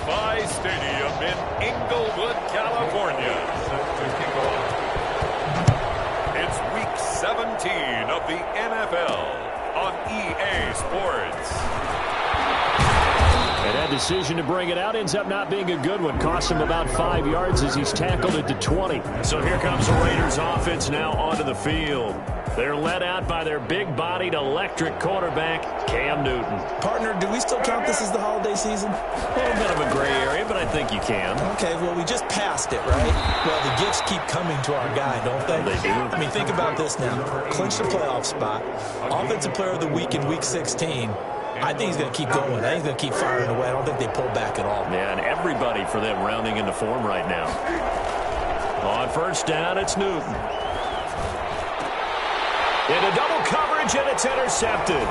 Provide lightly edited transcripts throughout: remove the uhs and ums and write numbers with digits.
SoFi Stadium in Inglewood, California. It's Week 17 of the NFL on EA Sports. And that decision to bring it out ends up not being a good one. Costs him about 5 yards as he's tackled at the 20. So here comes the Raiders offense now onto the field. They're led out by their big-bodied electric quarterback, Cam Newton. Partner, do we still count this as the holiday season? A little bit of a gray area, but I think you can. Okay, well, we just passed it, right? Well, the gifts keep coming to our guy, don't they? They do. I mean, think about this now. Clinch the playoff spot. Offensive Player of the Week in Week 16. I think he's going to keep going. I think he's going to keep firing away. I don't think they pull back at all. Yeah, and everybody for them rounding into form right now. On first down, it's Newton. Into double coverage, and it's intercepted.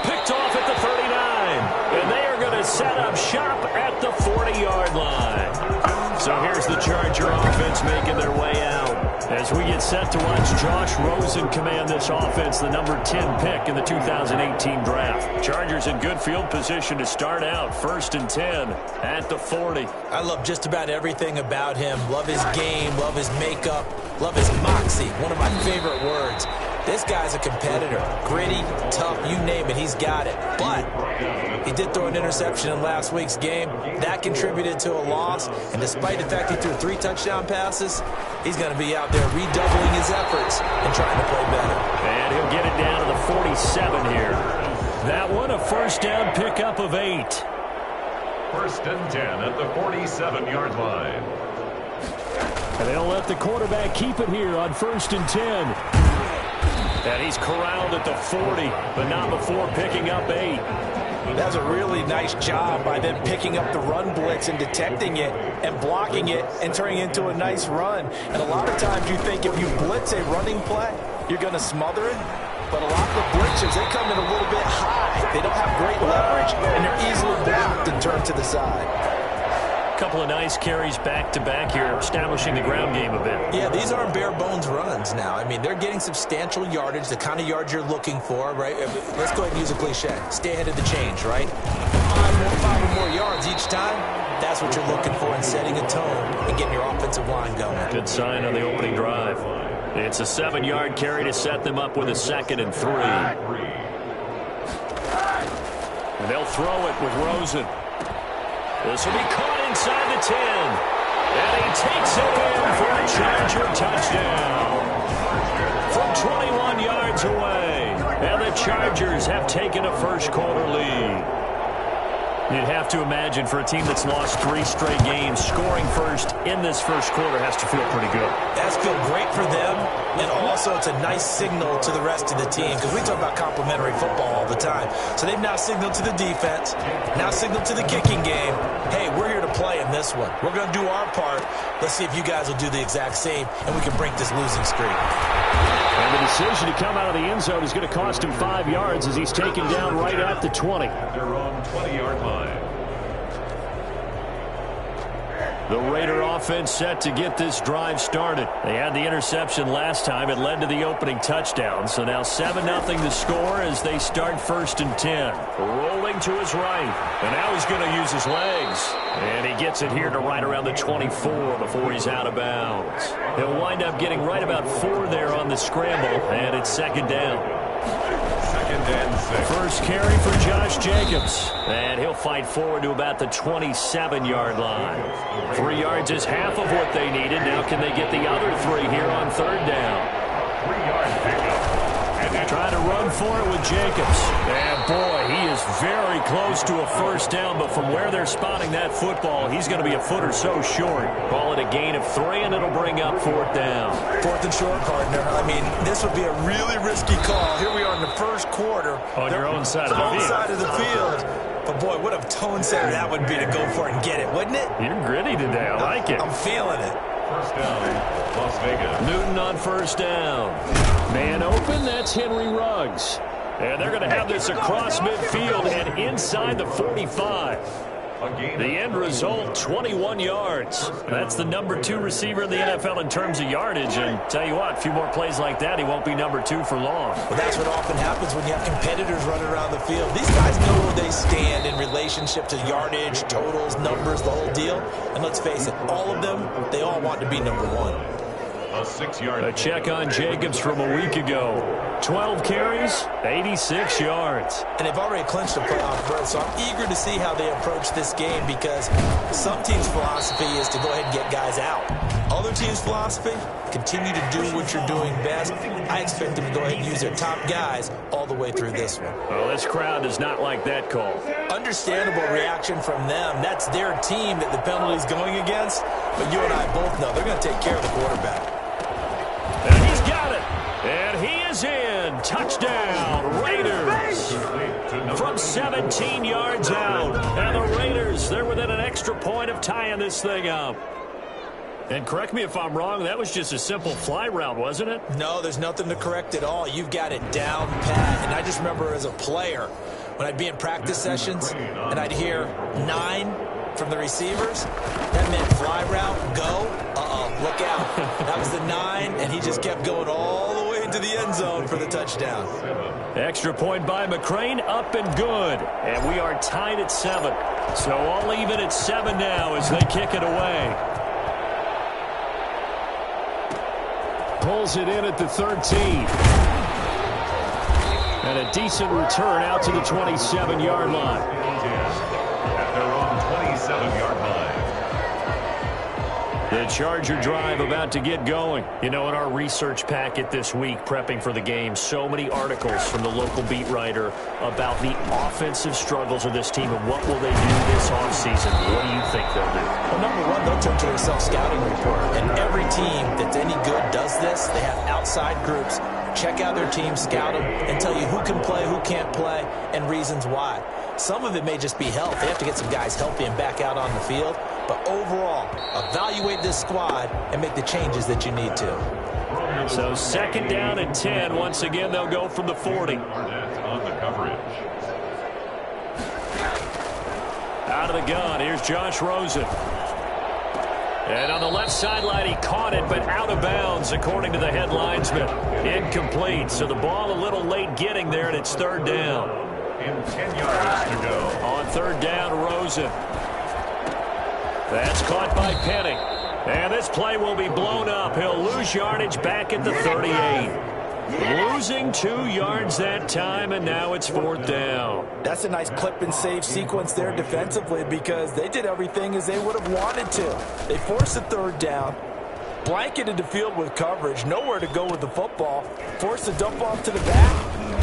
Picked off at the 39. And they are going to set up shop at the 40-yard line. So here's the Charger offense making their way out. As we get set to watch Josh Rosen command this offense, the number 10 pick in the 2018 draft. Chargers in good field position to start out. 1st and 10 at the 40. I love just about everything about him. Love his game, love his makeup, love his moxie. One of my favorite words. This guy's a competitor. Gritty, tough, you name it, he's got it. But he did throw an interception in last week's game. That contributed to a loss. And despite the fact he threw 3 touchdown passes, he's going to be out there redoubling his efforts and trying to play better. And he'll get it down to the 47 here. That one, a first down pickup of 8. 1st and 10 at the 47-yard line. And they'll let the quarterback keep it here on 1st and 10. And he's corralled at the 40, but not before picking up 8. That's a really nice job by them picking up the run blitz and detecting it and blocking it and turning it into a nice run. And a lot of times you think if you blitz a running play, you're going to smother it. But a lot of the blitzes, they come in a little bit high. They don't have great leverage, and they're easily blocked and turned to the side. Couple of nice carries back-to-back here, establishing the ground game a bit. Yeah, these aren't bare-bones runs now. I mean, they're getting substantial yardage, the kind of yards you're looking for, right? Let's go ahead and use a cliche. Stay ahead of the change, right? 5 or more yards each time, that's what you're looking for in setting a tone and getting your offensive line going. Good sign on the opening drive. It's a 7-yard carry to set them up with a 2nd and 3. And they'll throw it with Rosen. This will be caught inside the 10. And he takes it in for a Charger touchdown. From 21 yards away. And the Chargers have taken a first-quarter lead. You'd have to imagine for a team that's lost 3 straight games, scoring first in this first quarter has to feel pretty good. That's feel great for them, and also it's a nice signal to the rest of the team, because we talk about complimentary football all the time. So they've now signaled to the defense, now signaled to the kicking game, hey, we're here to play in this one. We're going to do our part. Let's see if you guys will do the exact same, and we can break this losing streak. And the decision to come out of the end zone is going to cost him 5 yards as he's taken down right at the 20. They're on 20-yard line. The Raider offense set to get this drive started. They had the interception last time. It led to the opening touchdown. So now 7-0 to score as they start 1st and 10. Rolling to his right. And now he's going to use his legs. And he gets it here to right around the 24 before he's out of bounds. He'll wind up getting right about 4 there on the scramble. And it's 2nd down. 2nd and 6. First carry for Josh Jacobs. And he'll fight forward to about the 27-yard line. 3 yards is half of what they needed. Now can they get the other 3 here on 3rd down? 3-yard pickup. Trying to run for it with Jacobs. And boy, he is very close to a first down, but from where they're spotting that football, he's going to be a foot or so short. Call it a gain of 3, and it'll bring up 4th down. 4th and short, partner. I mean, this would be a really risky call. Here we are in the first quarter. On your own side of the field. Side of the field. But boy, what a tone setter that would be to go for it and get it, wouldn't it? You're gritty today. I like it. I'm feeling it. First down, Las Vegas. Newton on first down. Man open, that's Henry Ruggs. And they're going to have this across midfield and inside the 45. The end result, 21 yards. That's the #2 receiver in the NFL in terms of yardage. And tell you what, a few more plays like that, he won't be #2 for long. Well, that's what often happens when you have competitors running around the field. These guys know where they stand in relationship to yardage, totals, numbers, the whole deal. And let's face it, all of them, they all want to be #1. A check on Jacobs from a week ago. 12 carries, 86 yards. And they've already clinched a playoff berth, so I'm eager to see how they approach this game because some teams' philosophy is to go ahead and get guys out. Other teams' philosophy, continue to do what you're doing best. I expect them to go ahead and use their top guys all the way through this one. Well, this crowd does not like that call. Understandable reaction from them. That's their team that the penalty's going against, but you and I both know they're going to take care of the quarterback. And he's got it. And he is in. Touchdown, Raiders. From 17 yards out. And the Raiders, they're within an extra point of tying this thing up. And correct me if I'm wrong, that was just a simple fly route, wasn't it? No, there's nothing to correct at all. You've got it down pat. And I just remember as a player, when I'd be in practice sessions and I'd hear 9 from the receivers, that meant fly route, go, look out. That was the 9, and he just kept going all the way into the end zone for the touchdown. Extra point by McCrane, up and good. And we are tied at 7. So all even at 7 now as they kick it away. Pulls it in at the 13. And a decent return out to the 27-yard line. At their own 27-yard line. The Charger drive about to get going. You know, in our research packet this week, prepping for the game, so many articles from the local beat writer about the offensive struggles of this team and what will they do this offseason. What do you think they'll do? Well, number one, they'll turn to their self-scouting report. And every team that's any good does this. They have outside groups. Check out their team, scout them, and tell you who can play, who can't play, and reasons why. Some of it may just be health. They have to get some guys healthy and back out on the field. But overall, evaluate this squad and make the changes that you need to. So 2nd down and 10. Once again, they'll go from the 40. On the coverage. Out of the gun, here's Josh Rosen. And on the left sideline, he caught it, but out of bounds, according to the head linesman. Incomplete, so the ball a little late getting there, and it's 3rd down. And 10 yards to go. On 3rd down, Rosen. That's caught by Penning. And this play will be blown up. He'll lose yardage back at the 38. Losing 2 yards that time, and now it's 4th down. That's a nice clip and save sequence there defensively because they did everything as they would have wanted to. They forced the 3rd down, blanketed the field with coverage, nowhere to go with the football, forced the dump off to the back,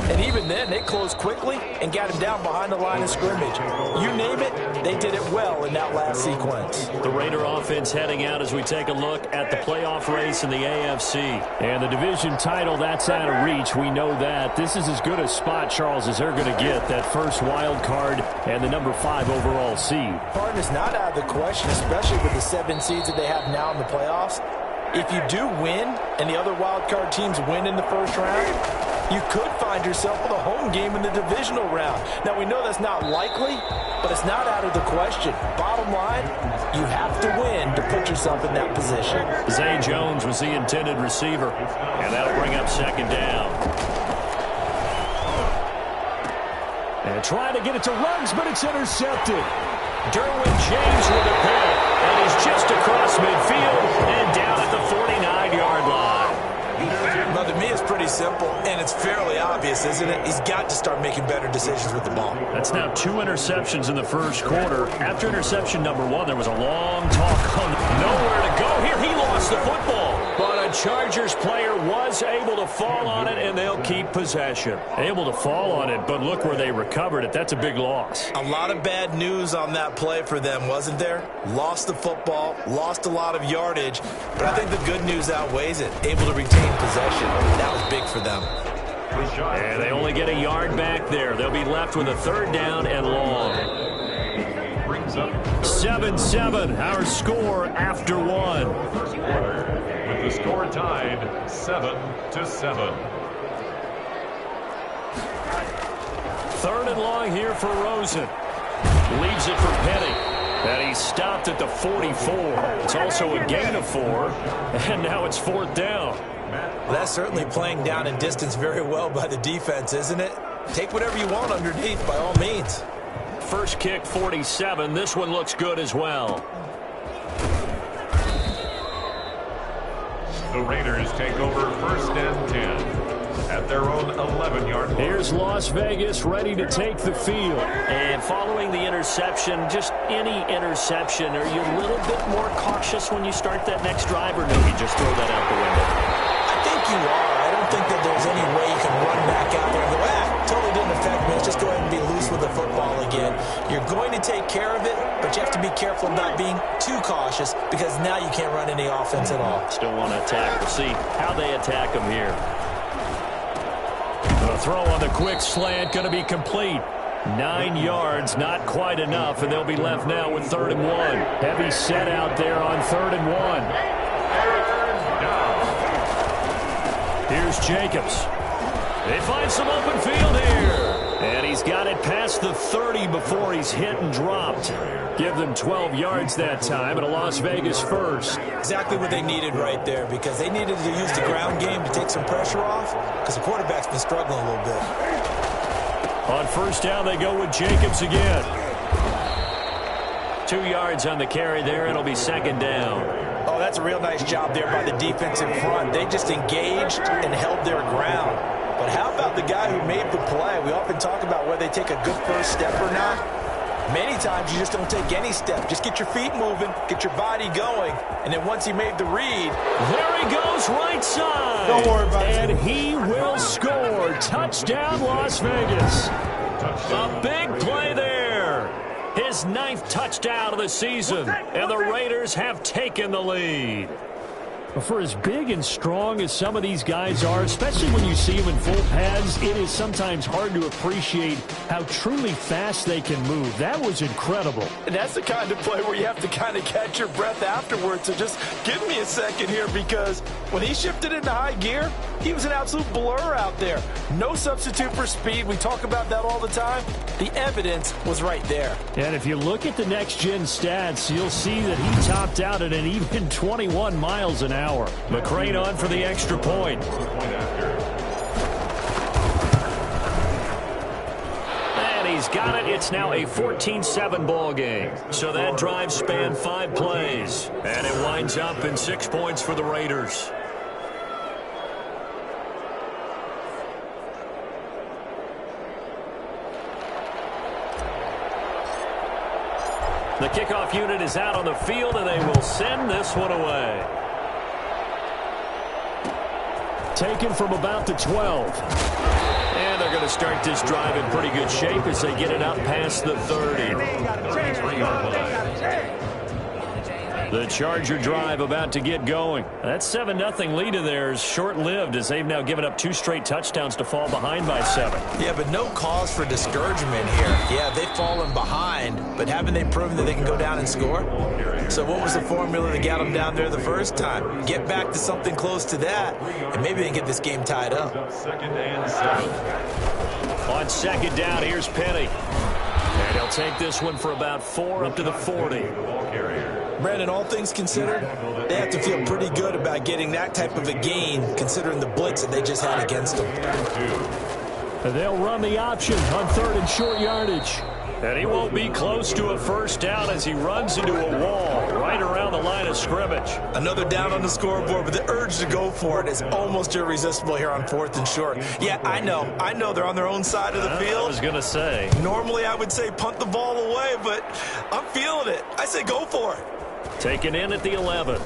and even then they closed quickly and got him down behind the line of scrimmage. You name it, they did it well in that last sequence. The Raider offense heading out as we take a look at the playoff race in the AFC. And the division title, that's out of reach. We know that. This is as good a spot, Charles, as they're going to get. That first wild card and the number 5 overall seed. Partner's not out of the question, especially with the 7 seeds that they have now in the playoffs. If you do win and the other wild card teams win in the first round, you could find yourself with a home game in the divisional round. Now, we know that's not likely, but it's not out of the question. Bottom line, you have to win to put yourself in that position. Zay Jones was the intended receiver, and that'll bring up 2nd down. And trying to get it to Ruggs, but it's intercepted. Derwin James with a pick, and he's just across midfield and down at the 49-yard line. Well, to me, it's pretty simple, and it's fairly obvious, isn't it? He's got to start making better decisions with the ball. That's now 2 interceptions in the first quarter. After interception number 1, there was a long talk on nowhere to go here. He lost the football, but a Chargers player was able to fall on it, and they'll keep possession. Able to fall on it, but look where they recovered it. That's a big loss. A lot of bad news on that play for them, wasn't there? Lost the football, lost a lot of yardage, but I think the good news outweighs it. Able to retain possession. That was big for them. And they only get a yard back there. They'll be left with a 3rd down and long. 7-7, our score after 1. With the score tied 7-7. 3rd and long here for Rosen. Leaves it for Penning. And he stopped at the 44. It's also a gain of 4. And now it's 4th down. That's certainly playing down in distance very well by the defense, isn't it? Take whatever you want underneath, by all means. First kick, 47. This one looks good as well. The Raiders take over 1st and 10 at their own 11-yard line. Here's Las Vegas ready to take the field. And following the interception, just any interception, are you a little bit more cautious when you start that next drive, or no, you just throw that out the window? I think you are. I don't think that there's any way you can run back out there and go, totally didn't affect me. Let's just go ahead and be loose with the football again. You're going to take care of it, but you have to be careful not being too cautious because now you can't run any offense at all. Still want to attack. We'll see how they attack them here. The throw on the quick slant going to be complete. 9 yards, not quite enough, and they'll be left now with 3rd and 1. Heavy set out there on 3rd and 1. Here's Jacobs. They find some open field here. And he's got it past the 30 before he's hit and dropped. Give them 12 yards that time and a Las Vegas first. Exactly what they needed right there because they needed to use the ground game to take some pressure off because the quarterback's been struggling a little bit. On 1st down, they go with Jacobs again. 2 yards on the carry there. It'll be 2nd down. Oh, that's a real nice job there by the defense in front. They just engaged and held their ground. But how about the guy who made the play? We often talk about whether they take a good first step or not. Many times you just don't take any step. Just get your feet moving, get your body going, and then once he made the read. There he goes right side. Don't worry about it. And he will score. Touchdown, Las Vegas. A big play there. His 9th touchdown of the season, and the Raiders have taken the lead. For as big and strong as some of these guys are, especially when you see them in full pads, it is sometimes hard to appreciate how truly fast they can move. That was incredible. And that's the kind of play where you have to kind of catch your breath afterwards. So just give me a second here because when he shifted into high gear, he was an absolute blur out there. No substitute for speed. We talk about that all the time. The evidence was right there. And if you look at the next-gen stats, you'll see that he topped out at an even 21 miles an hour. McCrane on for the extra point. And he's got it. It's now a 14-7 ball game. So that drive spanned 5 plays. And it winds up in 6 points for the Raiders. The kickoff unit is out on the field, and they will send this one away. Taken from about the 12. And they're going to start this drive in pretty good shape as they get it up past the 30. The Charger drive about to get going. That 7-0 lead of theirs short-lived as they've now given up 2 straight touchdowns to fall behind by 7. Yeah, but no cause for discouragement here. Yeah, they've fallen behind, but haven't they proven that they can go down and score? So what was the formula that got them down there the first time? Get back to something close to that, and maybe they can get this game tied up. On 2nd down, here's Penny. And he'll take this one for about 4 up to the 40. Brandon, all things considered, they have to feel pretty good about getting that type of a gain considering the blitz that they just had against them. And they'll run the option on 3rd and short yardage. And he won't be close to a first down as he runs into a wall right around the line of scrimmage. Another down on the scoreboard, but the urge to go for it is almost irresistible here on 4th and short. Yeah, I know they're on their own side of the field. I was going to say. Normally I would say punt the ball away, but I'm feeling it. I say go for it. Taken in at the 11.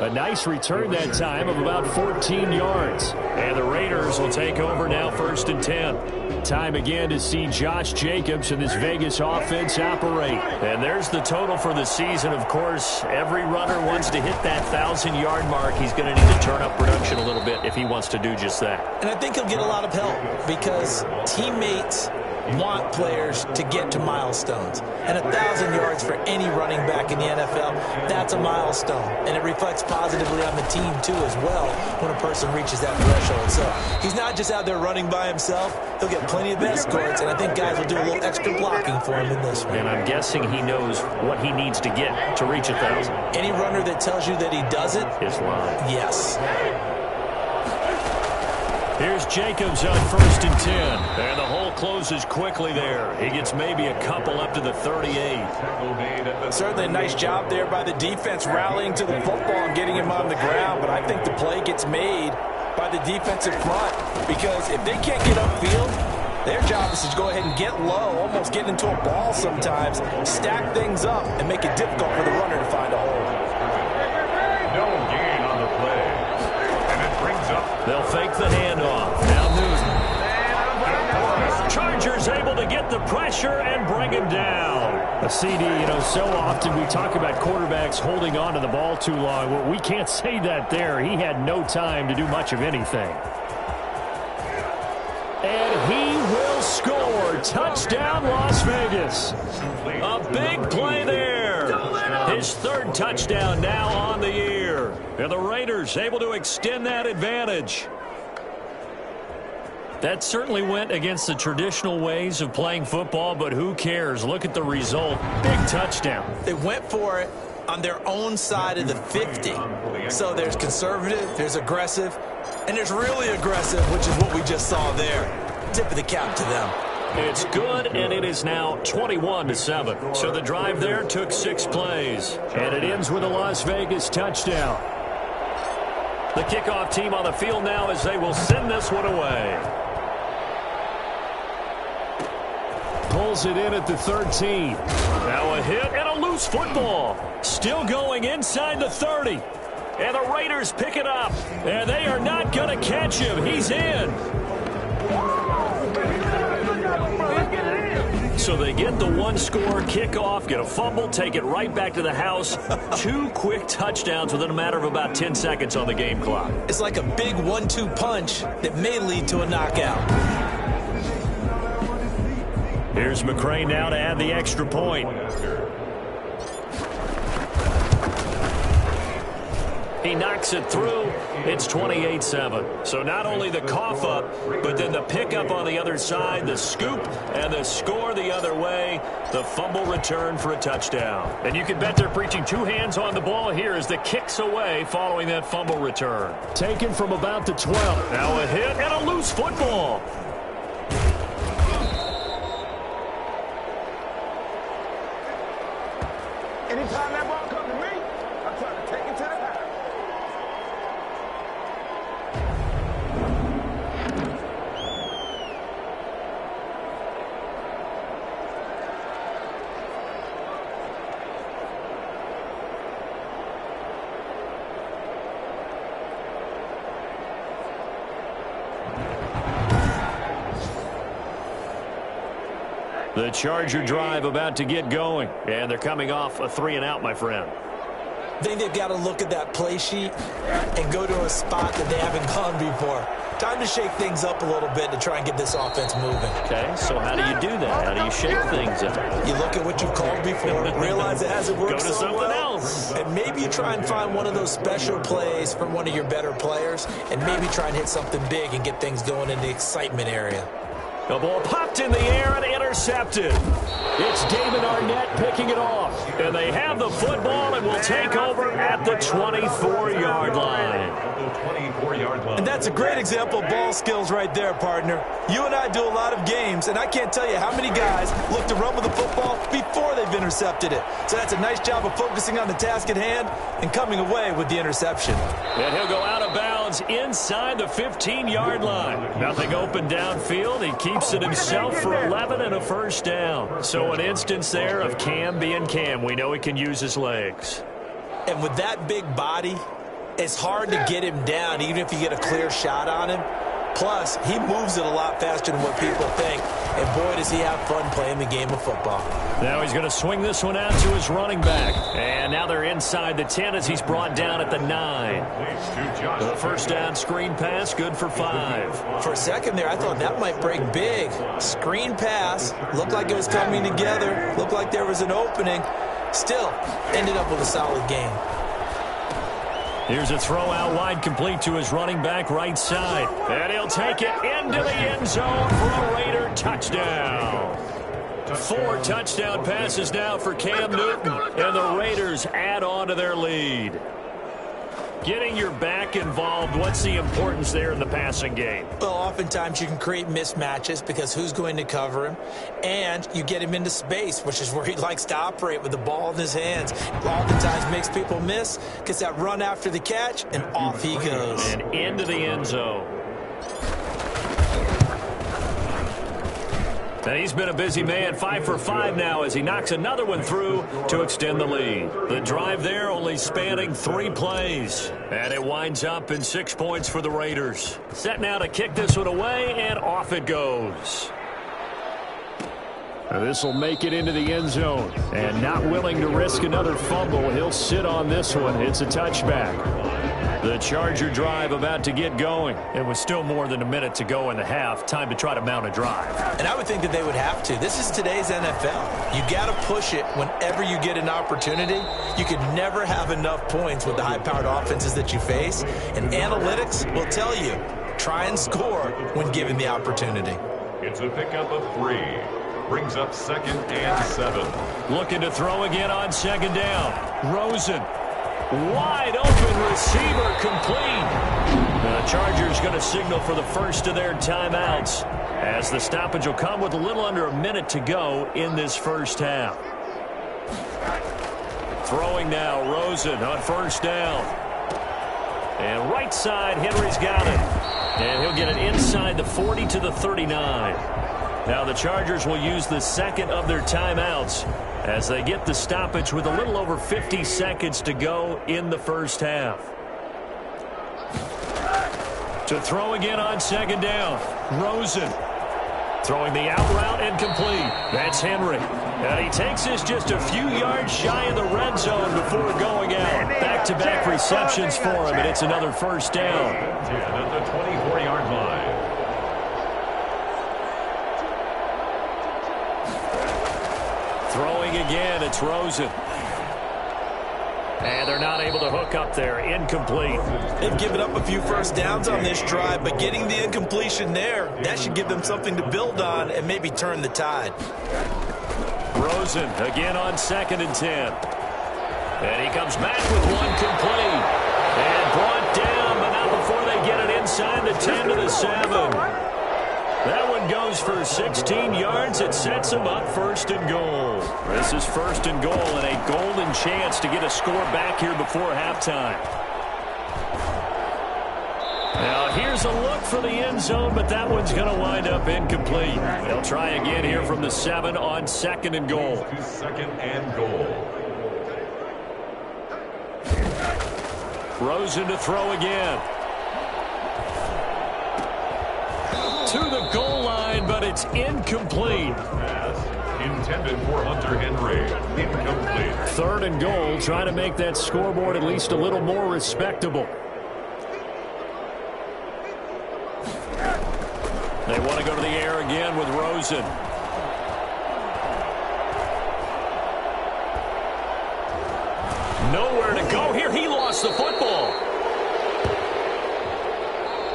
A nice return that time of about 14 yards. And the Raiders will take over now 1st and 10. Time again to see Josh Jacobs and this Vegas offense operate. And there's the total for the season. Of course, every runner wants to hit that 1,000-yard mark. He's going to need to turn up production a little bit if he wants to do just that. And I think he'll get a lot of help because teammates want players to get to milestones. And 1,000 yards for any running back in the NFL, that's a milestone. And it reflects positively on the team, too, as well, when a person reaches that threshold. So he's not just out there running by himself. He'll get plenty of escorts, and I think guys will do a little extra blocking for him in this one. And I'm guessing he knows what he needs to get to reach 1,000. Any runner that tells you that he doesn't is lying. Yes. Here's Jacobs on 1st and 10. And the hole closes quickly there. He gets maybe a couple up to the 38. Certainly a nice job there by the defense rallying to the football and getting him on the ground. But I think the play gets made by the defensive front, because if they can't get upfield, their job is to go ahead and get low, almost get into a ball sometimes, stack things up, and make it difficult for the runner to find a hole. No gain on the play. And it brings up. They'll fake the handoff. Now Newton. Chargers able to get the pressure and bring him down. A CD, you know, so often we talk about quarterbacks holding on to the ball too long. Well, we can't say that there. He had no time to do much of anything. And he will score. Touchdown, Las Vegas. A big play there. His 3rd touchdown now on the year. And the Raiders able to extend that advantage. That certainly went against the traditional ways of playing football, but who cares? Look at the result. Big touchdown. They went for it on their own side of the 50. So there's conservative, there's aggressive, and there's really aggressive, which is what we just saw there. Tip of the cap to them. It's good, and it is now 21-7. So the drive there took 6 plays. And it ends with a Las Vegas touchdown. The kickoff team on the field now as they will send this one away. Pulls it in at the 13. Now a hit and a loose football. Still going inside the 30. And the Raiders pick it up. And they are not going to catch him. He's in. So they get the 1-score kickoff, get a fumble, take it right back to the house. 2 quick touchdowns within a matter of about 10 seconds on the game clock. It's like a big 1-2 punch that may lead to a knockout. Here's McCray now to add the extra point. He knocks it through. It's 28-7. So not only the cough up, but then the pickup on the other side, the scoop, and the score the other way. The fumble return for a touchdown. And you can bet they're preaching 2 hands on the ball here as the kicks away following that fumble return. Taken from about the 12. Now a hit and a loose football. Anytime that ball comes to me, I'm trying to take it to the house. The Charger drive about to get going. And they're coming off a 3-and-out, my friend. I think they've got to look at that play sheet and go to a spot that they haven't gone before. Time to shake things up a little bit to try and get this offense moving. Okay, so how do you do that? How do you shake things up? You look at what you've called before, realize it hasn't worked Go to so something well, else. and maybe you try and find one of those special plays from one of your better players, and maybe try and hit something big and get things going in the excitement area. The ball popped in the air and intercepted. It's David Arnett picking it off. And they have the football and will take over at the 24-yard line. And that's a great example of ball skills right there, partner. You and I do a lot of games, and I can't tell you how many guys look to run with the football before they've intercepted it. So that's a nice job of focusing on the task at hand and coming away with the interception. And he'll go out of bounds inside the 15-yard line. Nothing open downfield. He keeps it himself for 11 and a first down. So an instance there of Cam being Cam. We know he can use his legs. And with that big body, it's hard to get him down, even if you get a clear shot on him. Plus, he moves it a lot faster than what people think. And boy, does he have fun playing the game of football. Now he's going to swing this one out to his running back. And now they're inside the 10 as he's brought down at the 9. The first down screen pass, good for 5. For a second there, I thought that might break big. Screen pass, looked like it was coming together, looked like there was an opening. Still, ended up with a solid game. Here's a throw out wide, complete to his running back right side. And he'll take it into the end zone for a Raider touchdown. 4 touchdown passes now for Cam Newton, and the Raiders add on to their lead. Getting your back involved, what's the importance there in the passing game? Well, oftentimes you can create mismatches because who's going to cover him? And you get him into space, which is where he likes to operate with the ball in his hands. Oftentimes makes people miss, gets that run after the catch, and off he goes. And into the end zone. And he's been a busy man, 5 for 5 now as he knocks another one through to extend the lead. The drive there only spanning 3 plays. And it winds up in 6 points for the Raiders. Set now to kick this one away, and off it goes. This will make it into the end zone. And not willing to risk another fumble, he'll sit on this one. It's a touchback. The Charger drive about to get going. It was still more than a minute to go in the half. Time to try to mount a drive. And I would think that they would have to. This is today's NFL. You got to push it whenever you get an opportunity. You could never have enough points with the high-powered offenses that you face. And analytics will tell you, try and score when given the opportunity. It's a pickup of 3. Brings up 2nd and 7. Looking to throw again on 2nd down. Rosen. Wide open receiver, complete. The Chargers going to signal for the first of their timeouts as the stoppage will come with a little under a minute to go in this first half. Throwing now, Rosen on 1st down. And right side, Henry's got it. And he'll get it inside the 40 to the 39. Now the Chargers will use the second of their timeouts as they get the stoppage with a little over 50 seconds to go in the first half. To throw again on 2nd down, Rosen. Throwing the out route and complete. That's Henry. And he takes this just a few yards shy of the red zone before going out. Back-to-back receptions for him, and it's another first down. 10 at the 24-yard line. Throwing again, it's Rosen. And they're not able to hook up there. Incomplete. They've given up a few first downs on this drive, but getting the incompletion there, that should give them something to build on and maybe turn the tide. Rosen again on 2nd and 10. And he comes back with one complete. And brought down, but not before they get it inside the 10 to the 7. That one goes for 16 yards. It sets him up 1st and goal. This is 1st and goal and a golden chance to get a score back here before halftime. Now here's a look for the end zone, but that one's going to wind up incomplete. They'll try again here from the 7 on 2nd and goal. 2nd and goal. Rosen to throw again. To the goal line, but it's incomplete. Pass intended for Hunter Henry. Incomplete. 3rd and goal, trying to make that scoreboard at least a little more respectable. They want to go to the air again with Rosen. Nowhere to go here. He lost the football.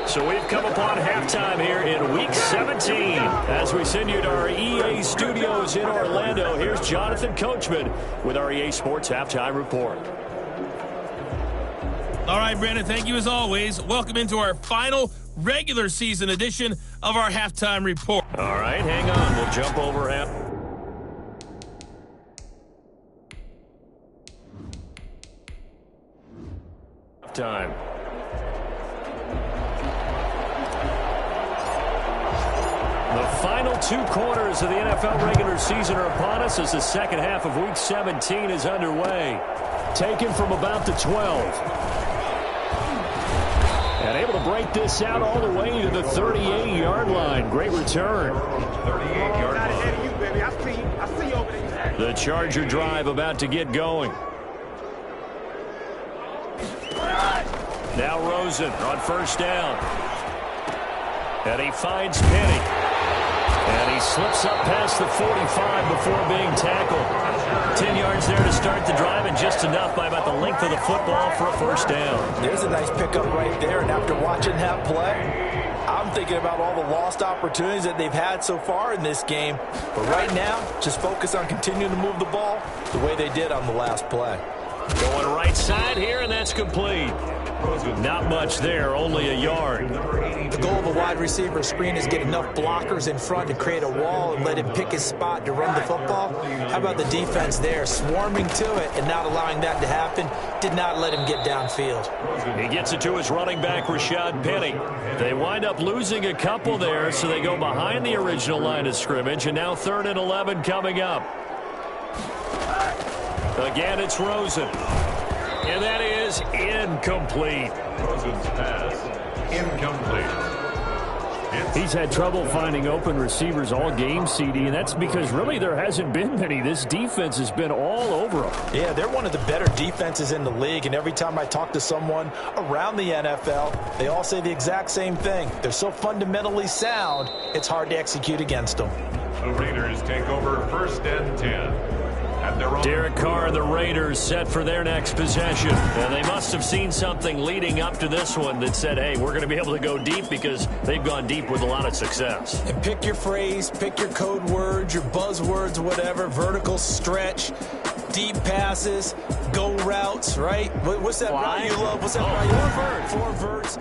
So we've come upon halftime here in Week 17. As we send you to our EA studios in Orlando, here's Jonathan Coachman with our EA Sports Halftime Report. All right, Brandon, thank you as always. Welcome into our final regular season edition of our Halftime Report. All right, hang on. We'll jump over halftime. The final 2 quarters of the NFL regular season are upon us as the second half of Week 17 is underway. Taken from about the 12. And And able to break this out all the way to the 38-yard line. Great return. 38-yard Not ahead line. of you, baby. I see you over there. The Charger drive about to get going. Now Rosen on first down. And he finds Penny. And he slips up past the 45 before being tackled. 10 yards there to start the drive, and just enough by about the length of the football for a first down. There's a nice pickup right there, and after watching that play, I'm thinking about all the lost opportunities that they've had so far in this game. But right now, just focus on continuing to move the ball the way they did on the last play. Going right side here, and that's complete. Not much there, only a yard. The goal of a wide receiver screen is get enough blockers in front to create a wall and let him pick his spot to run the football. How about the defense there, swarming to it and not allowing that to happen? Did not let him get downfield. He gets it to his running back, Rashad Penny. They wind up losing a couple there, so they go behind the original line of scrimmage, and now 3rd and 11 coming up. Again, it's Rosen. And that is incomplete. Rosen's pass incomplete. He's had trouble finding open receivers all game, CD, and that's because really there hasn't been many. This defense has been all over them. Yeah, they're one of the better defenses in the league, and every time I talk to someone around the NFL, they all say the exact same thing. They're so fundamentally sound, it's hard to execute against them. The Raiders take over 1st and 10. Derek Carr and the Raiders set for their next possession. And they must have seen something leading up to this one that said, hey, we're going to be able to go deep, because they've gone deep with a lot of success. And pick your phrase, pick your code words, your buzzwords, whatever, vertical stretch, deep passes, go routes, right? What's that route you love? What's that route you love? Four verts.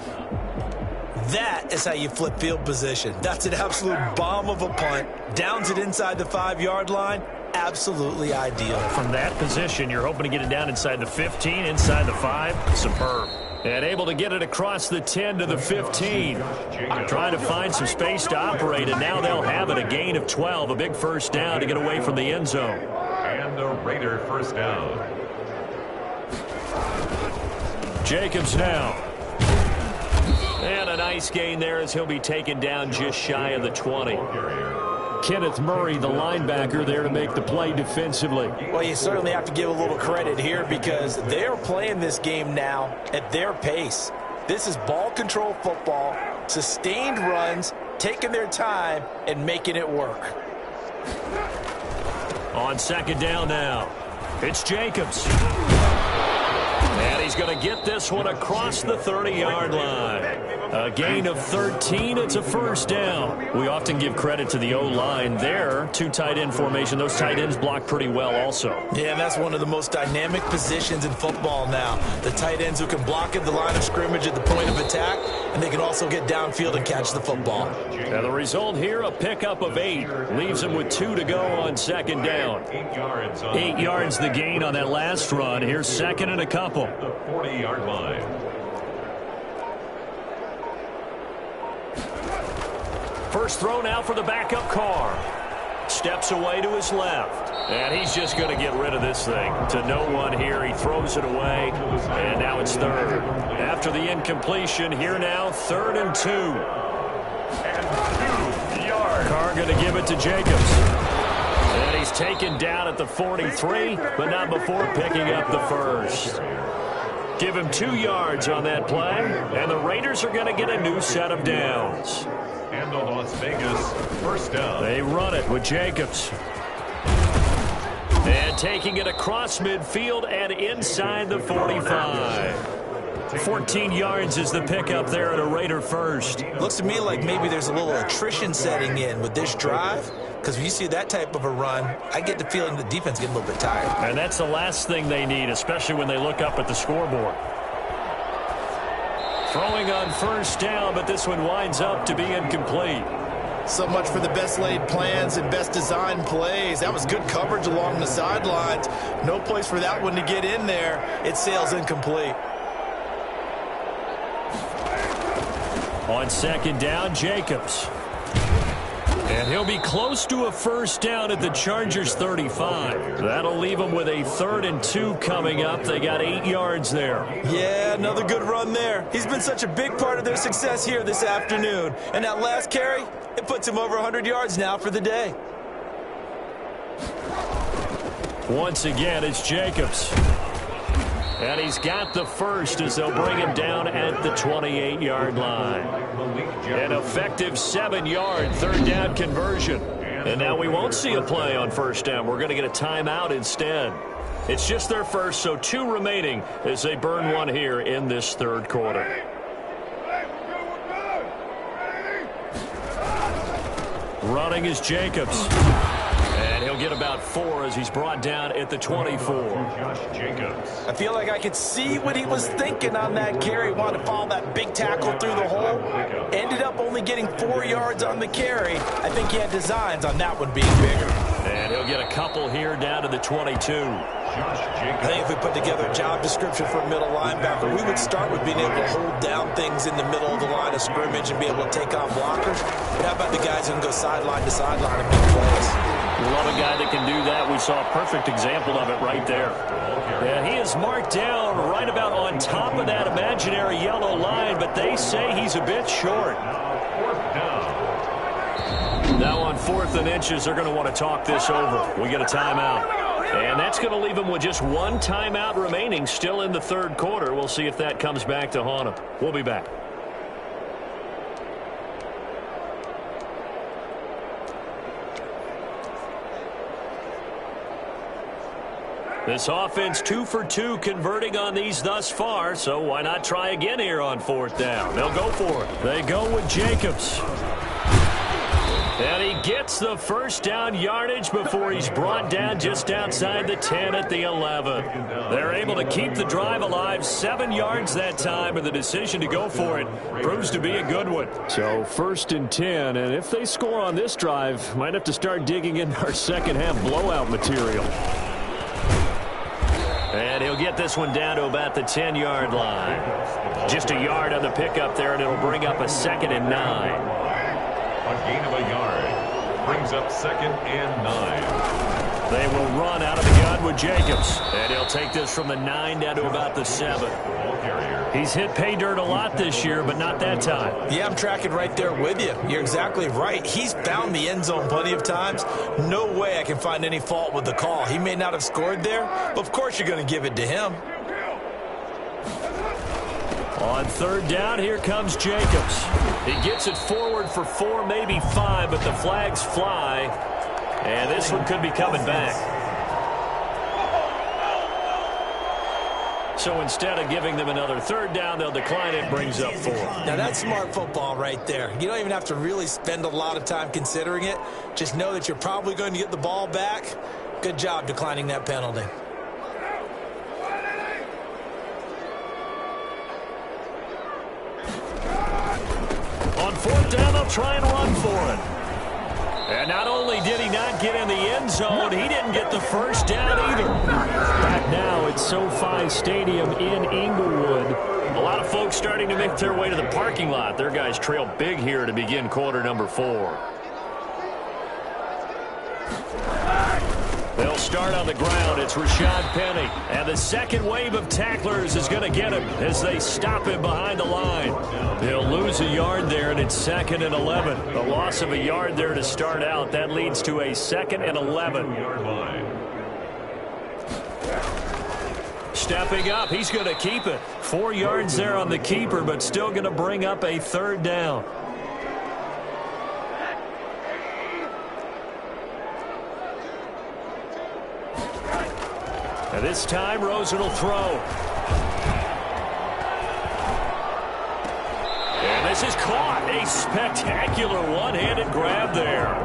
That is how you flip field position. That's an absolute bomb of a punt. Downs it inside the 5-yard line. Absolutely ideal. From that position, you're hoping to get it down inside the 15, inside the 5. Superb. And able to get it across the 10 to the 15. Trying to find some space to operate, and now they'll have it. A gain of 12, a big first down to get away from the end zone. And a Raider first down. Jacobs now. And a nice gain there as he'll be taken down just shy of the 20. Kenneth Murray, the linebacker, there to make the play defensively. Well, you certainly have to give a little credit here, because they're playing this game now at their pace. This is ball control football, sustained runs, taking their time, and making it work. On 2nd down now, it's Jacobs. And he's going to get this one across the 30-yard line. A gain of 13. It's a first down. We often give credit to the O-line there. 2 tight end formation. Those tight ends block pretty well also. Yeah, and that's one of the most dynamic positions in football now. The tight ends who can block at the line of scrimmage at the point of attack, and they can also get downfield and catch the football. Now the result here, a pickup of 8. Leaves them with 2 to go on 2nd down. 8 yards the gain on that last run. Here's 2nd and a couple. The 40-yard line. First throw now for the backup Carr. Steps away to his left. And he's just going to get rid of this thing. To no one here. He throws it away. And now it's 3rd. After the incompletion, here now, 3rd and 2. And 2 yards. Carr going to give it to Jacobs. And he's taken down at the 43, but not before picking up the first. Give him 2 yards on that play. And the Raiders are going to get a new set of downs. And the Las Vegas first down. They run it with Jacobs. And taking it across midfield and inside the 45. 14 yards is the pickup there at a Raider first. Looks to me like maybe there's a little attrition setting in with this drive, because when you see that type of a run, I get the feeling the defense getting a little bit tired. And that's the last thing they need, especially when they look up at the scoreboard. Throwing on first down, but this one winds up to be incomplete. So much for the best laid plans and best designed plays. That was good coverage along the sidelines. No place for that one to get in there. It sails incomplete. On 2nd down, Jacobs. And he'll be close to a first down at the Chargers' 35. That'll leave them with a 3rd and 2 coming up. They got 8 yards there. Yeah, another good run there. He's been such a big part of their success here this afternoon. And that last carry, it puts him over 100 yards now for the day. Once again, it's Jacobs. And he's got the first as they'll bring him down at the 28-yard line. An effective 7-yard 3rd down conversion. And now we won't see a play on first down. We're going to get a timeout instead. It's just their first, so 2 remaining as they burn one here in this 3rd quarter. Running is Jacobs. And he'll get about 4 as he's brought down at the 24. Josh Jacobs. I feel like I could see what he was thinking on that carry. Wanted to follow that big tackle through the hole. Ended up only getting 4 yards on the carry. I think he had designs on that one being bigger. And he'll get a couple here down to the 22. I think if we put together a job description for a middle linebacker, we would start with being able to hold down things in the middle of the line of scrimmage and be able to take on blockers. But how about the guys who can go sideline to sideline and make plays? Love a guy that can do that. We saw a perfect example of it right there. And he is marked down right about on top of that imaginary yellow line, but they say he's a bit short. Now on 4th and inches, they're going to want to talk this over. We get a timeout. And that's going to leave them with just 1 timeout remaining still in the 3rd quarter. We'll see if that comes back to haunt them. We'll be back. This offense 2 for 2 converting on these thus far, so why not try again here on 4th down? They'll go for it. They go with Jacobs. And he gets the first down yardage before he's brought down just outside the 10 at the 11. They're able to keep the drive alive, 7 yards that time, and the decision to go for it proves to be a good one. So 1st and 10, and if they score on this drive, might have to start digging in our second half blowout material. And he'll get this one down to about the 10-yard line. Just a yard on the pickup there, and it'll bring up a 2nd and 9. A gain of a yard brings up 2nd and 9. They will run out of the gun with Jacobs. And he'll take this from the 9 down to about the 7. He's hit pay dirt a lot this year, but not that time. Yeah, I'm tracking right there with you. You're exactly right. He's found the end zone plenty of times. No way I can find any fault with the call. He may not have scored there, but of course you're going to give it to him. On 3rd down, here comes Jacobs. He gets it forward for 4, maybe 5, but the flags fly. And this one could be coming back. So instead of giving them another 3rd down, they'll decline it, brings up 4. Now that's smart football right there. You don't even have to really spend a lot of time considering it. Just know that you're probably going to get the ball back. Good job declining that penalty. On 4th down, they'll try and run for it. And not only did he not get in the end zone, he didn't get the first down either. Back now at SoFi Stadium in Inglewood. A lot of folks starting to make their way to the parking lot. Their guys trail big here to begin quarter number 4. They'll start on the ground. It's Rashad Penny. And the second wave of tacklers is going to get him as they stop him behind the line. They'll lose a yard there, and it's 2nd and 11. A loss of a yard there to start out. That leads to a 2nd and 11. Stepping up, he's going to keep it. 4 yards there on the keeper, but still going to bring up a 3rd down. And this time, Rosen will throw. And this is caught. A spectacular one-handed grab there.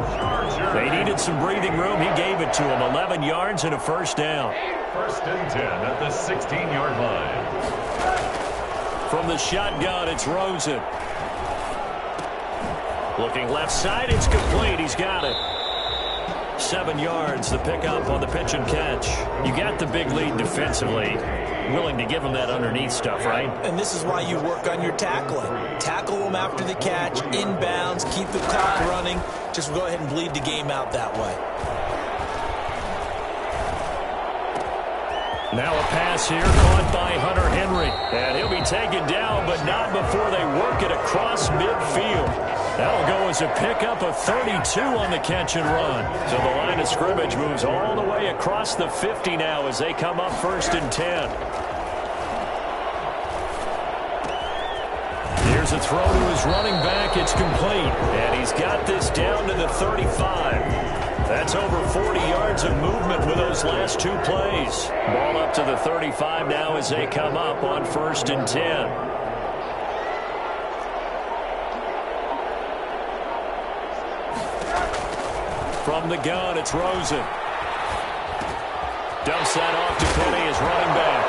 They needed some breathing room. He gave it to him. 11 yards and a first down. 1st and 10 at the 16-yard line. From the shotgun, it's Rosen. Looking left side, it's complete. He's got it. 7 yards, the pickup on the pitch and catch. You got the big lead defensively. willing to give him that underneath stuff, right? And this is why you work on your tackling. Tackle them after the catch, inbounds, keep the clock running. Just go ahead and bleed the game out that way. Now a pass here caught by Hunter Henry. And he'll be taken down, but not before they work it across midfield. That'll go as a pickup of 32 on the catch and run. So the line of scrimmage moves all the way across the 50 now as they come up 1st and 10. Here's a throw to his running back. It's complete. And he's got this down to the 35. That's over 40 yards of movement with those last 2 plays. Ball up to the 35 now as they come up on 1st and 10. From the gun, it's Rosen. Dumps that off to Penny as running back.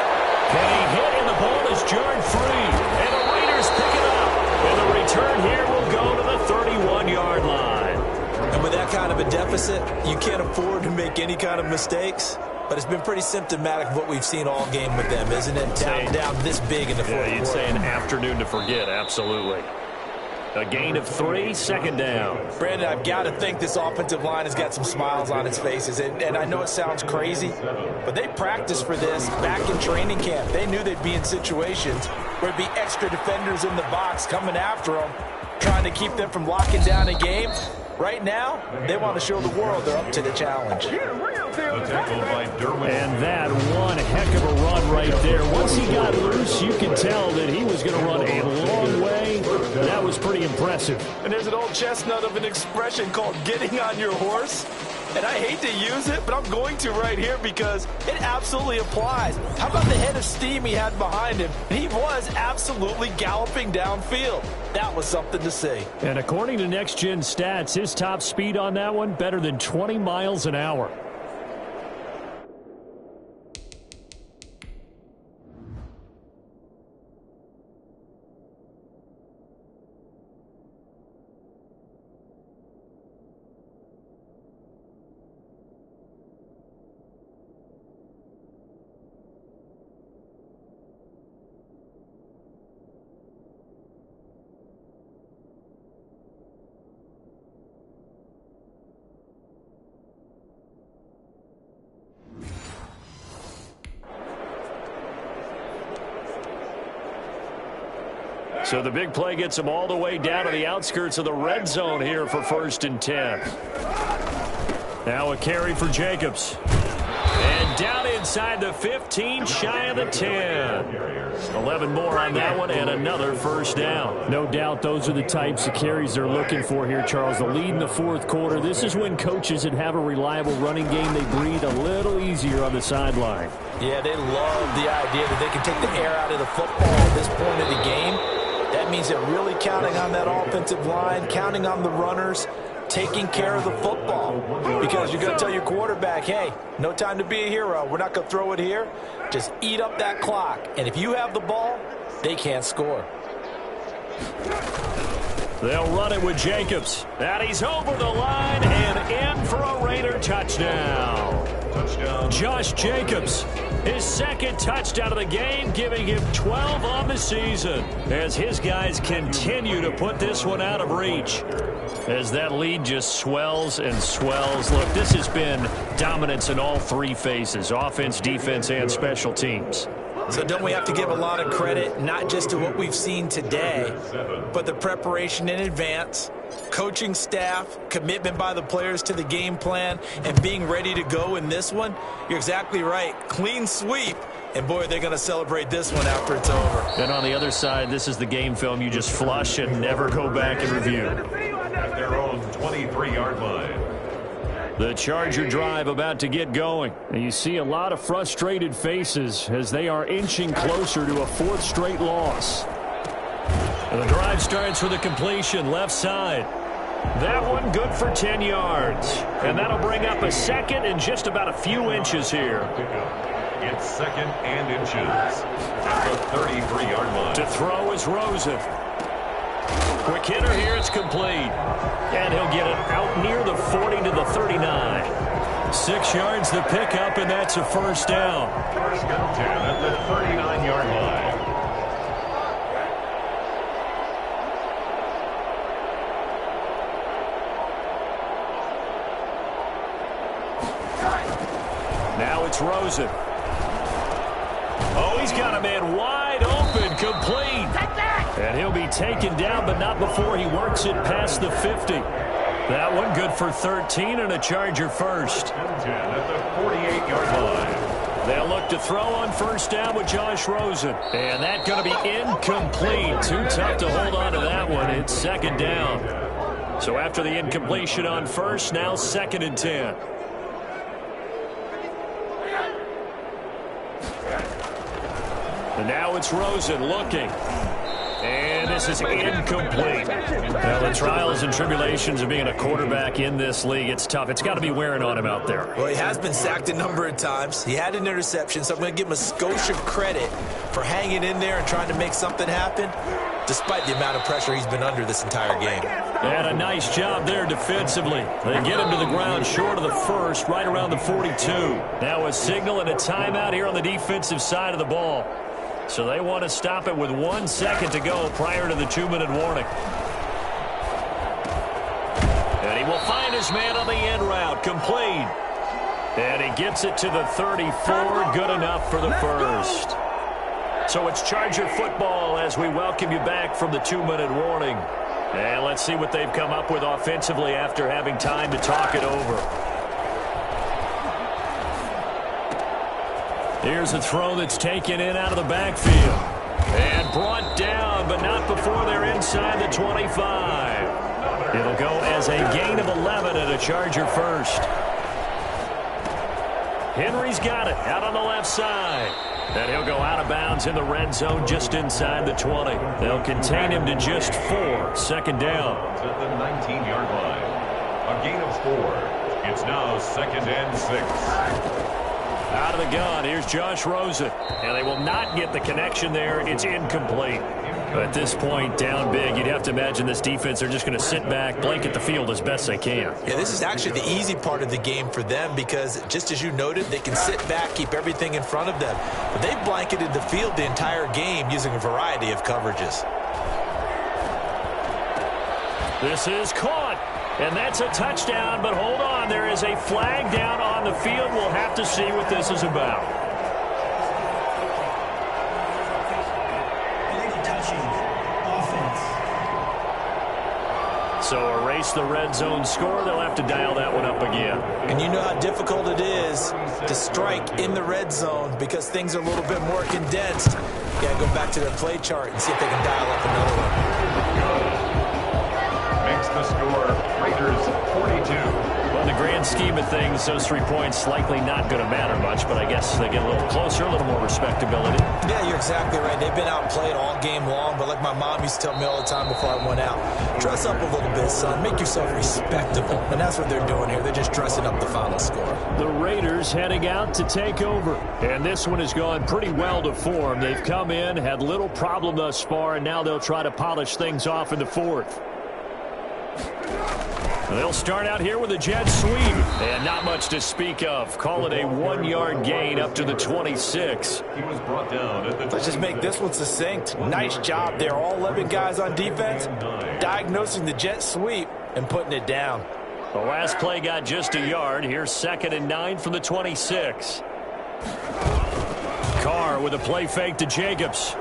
Penny hit, and the ball is jarred free. And the Raiders pick it up. And the return here will go to the 31-yard line. And with that kind of a deficit, you can't afford to make any kind of mistakes. But it's been pretty symptomatic of what we've seen all game with them, isn't it? Down this big in the fourth quarter. Yeah, you'd say an afternoon to forget, absolutely. A gain of 3, 2nd down. Brandon, I've got to think this offensive line has got some smiles on its faces. And I know it sounds crazy, but they practiced for this back in training camp. They knew they'd be in situations where there'd be extra defenders in the box coming after them, trying to keep them from locking down a game. Right now, they want to show the world they're up to the challenge. And that one heck of a run right there. Once he got loose, you could tell that he was going to run a long way. That was pretty impressive. And there's an old chestnut of an expression called getting on your horse. And I hate to use it, but I'm going to right here because it absolutely applies. How about the head of steam he had behind him? He was absolutely galloping downfield. That was something to see. And according to Next Gen Stats, his top speed on that one, better than 20 miles an hour. So the big play gets them all the way down to the outskirts of the red zone here for 1st and 10. Now a carry for Jacobs. And down inside the 15, shy of the 10. 11 more on that one and another 1st down. No doubt those are the types of carries they're looking for here, Charles. The lead in the 4th quarter. This is when coaches that have a reliable running game, they breathe a little easier on the sideline. Yeah, they love the idea that they can take the air out of the football at this point of the game. That means they're really counting on that offensive line, counting on the runners, taking care of the football. Because you're going to tell your quarterback, hey, no time to be a hero. We're not going to throw it here. Just eat up that clock. And if you have the ball, they can't score. They'll run it with Jacobs. And he's over the line and in for a Raider touchdown. Josh Jacobs, his 2nd touchdown of the game, giving him 12 on the season as his guys continue to put this one out of reach. As that lead just swells and swells. Look, this has been dominance in all 3 phases, offense, defense, and special teams. So don't we have to give a lot of credit, not just to what we've seen today, but the preparation in advance, coaching staff, commitment by the players to the game plan, and being ready to go in this one? You're exactly right. Clean sweep. And, boy, they're going to celebrate this one after it's over. And on the other side, this is the game film you just flush and never go back and review. At their own 23-yard line. The Charger drive about to get going. And you see a lot of frustrated faces as they are inching closer to a 4th straight loss. And the drive starts with a completion left side. That one good for 10 yards. And that'll bring up a 2nd and just about a few inches here. It's 2nd and inches at the 33-yard line. To throw is Rosen. Quick hitter here, it's complete. And he'll get it out near the 40 to the 39. 6 yards the pickup, and that's a first down. First and 10 at the 39-yard line. Now it's Rosen. Oh, he's got a man wide open, complete. And he'll be taken down, but not before he works it past the 50. That one good for 13 and a Charger first. 10 at the 48-yard line. They'll look to throw on first down with Josh Rosen. And that's going to be incomplete. Too tough to hold on to that one. It's second down. So after the incompletion on first, now second and 10. And now it's Rosen looking. And this is incomplete. Well, the trials and tribulations of being a quarterback in this league, it's tough. It's got to be wearing on him out there. Well, he has been sacked a number of times. He had an interception, so I'm going to give him a skosh of credit for hanging in there and trying to make something happen, despite the amount of pressure he's been under this entire game. And a nice job there defensively. They get him to the ground short of the first, right around the 42. Now a signal and a timeout here on the defensive side of the ball. So they want to stop it with 1 second to go prior to the 2-minute warning. And he will find his man on the end route, complete. And he gets it to the 34, good enough for the first. So it's Charger football as we welcome you back from the 2-minute warning. And let's see what they've come up with offensively after having time to talk it over. Here's a throw that's taken in out of the backfield. And brought down, but not before they're inside the 25. It'll go as a gain of 11 and a Charger first. Henry's got it out on the left side. And he'll go out of bounds in the red zone just inside the 20. They'll contain him to just 4. Second down. At the 19-yard line. A gain of 4. It's now second and 6. Out of the gun, here's Josh Rosen. And they will not get the connection there. It's incomplete. At this point, down big, you'd have to imagine this defense, they're just going to sit back, blanket the field as best they can. Yeah, this is actually the easy part of the game for them because, just as you noted, they can sit back, keep everything in front of them. But they've blanketed the field the entire game using a variety of coverages. This is caught. And that's a touchdown, but hold on. There is a flag down on the field. We'll have to see what this is about. So erase the red zone score. They'll have to dial that one up again. And you know how difficult it is to strike in the red zone because things are a little bit more condensed. You got to go back to their play chart and see if they can dial up another one. Makes the score Raiders 42. Well, in the grand scheme of things, those 3 points likely not going to matter much, but I guess they get a little closer, a little more respectability. Yeah, you're exactly right. They've been outplayed all game long, but like my mom used to tell me all the time before I went out, dress up a little bit, son. Make yourself respectable. And that's what they're doing here. They're just dressing up the final score. The Raiders heading out to take over. And this one has gone pretty well to form. They've come in, had little problem thus far, and now they'll try to polish things off in the fourth. They'll start out here with a jet sweep. And not much to speak of. Call it a 1-yard gain up to the 26. He was brought down at the Let's just make this one succinct. Nice job there. All 11 guys on defense diagnosing the jet sweep and putting it down. The last play got just a yard. Here's second and 9 from the 26. Carr with a play fake to Jacobs.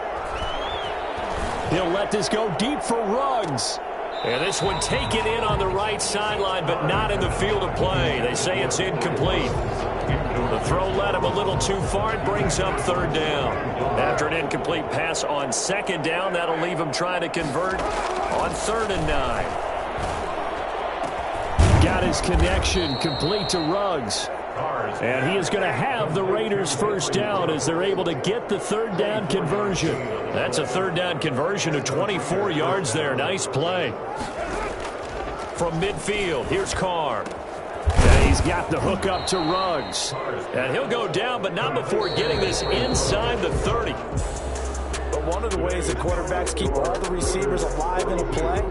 He'll let this go deep for Ruggs. And this one taken in on the right sideline, but not in the field of play. They say it's incomplete. The throw led him a little too far. It brings up third down. After an incomplete pass on second down, that'll leave him trying to convert on 3rd and 9. Got his connection complete to Ruggs. And he is going to have the Raiders first down as they're able to get the 3rd down conversion. That's a 3rd down conversion of 24 yards there. Nice play. From midfield, here's Carr. And he's got the hook up to Ruggs. And he'll go down, but not before getting this inside the 30. But one of the ways that quarterbacks keep all the receivers alive in a play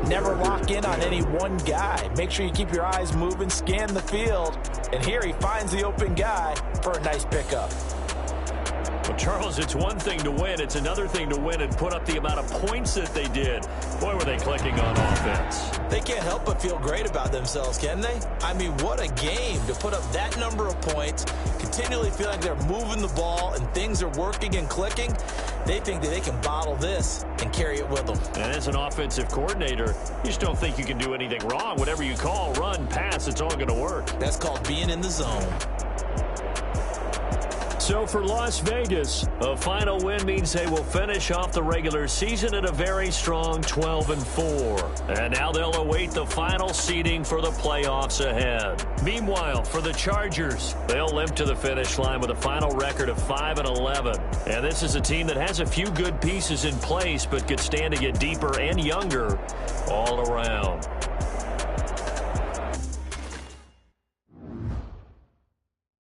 Never lock in on any one guy. Make sure you keep your eyes moving, scan the field. And here he finds the open guy for a nice pickup. Well, Charles, it's one thing to win. It's another thing to win and put up the amount of points that they did. Boy, were they clicking on offense. They can't help but feel great about themselves, can they? I mean, what a game to put up that number of points, continually feel like they're moving the ball and things are working and clicking. They think that they can bottle this and carry it with them. And as an offensive coordinator, you just don't think you can do anything wrong. Whatever you call, run, pass, it's all going to work. That's called being in the zone. So for Las Vegas, a final win means they will finish off the regular season at a very strong 12-4. And now they'll await the final seeding for the playoffs ahead. Meanwhile, for the Chargers, they'll limp to the finish line with a final record of 5-11. And this is a team that has a few good pieces in place, but could stand to get deeper and younger all around.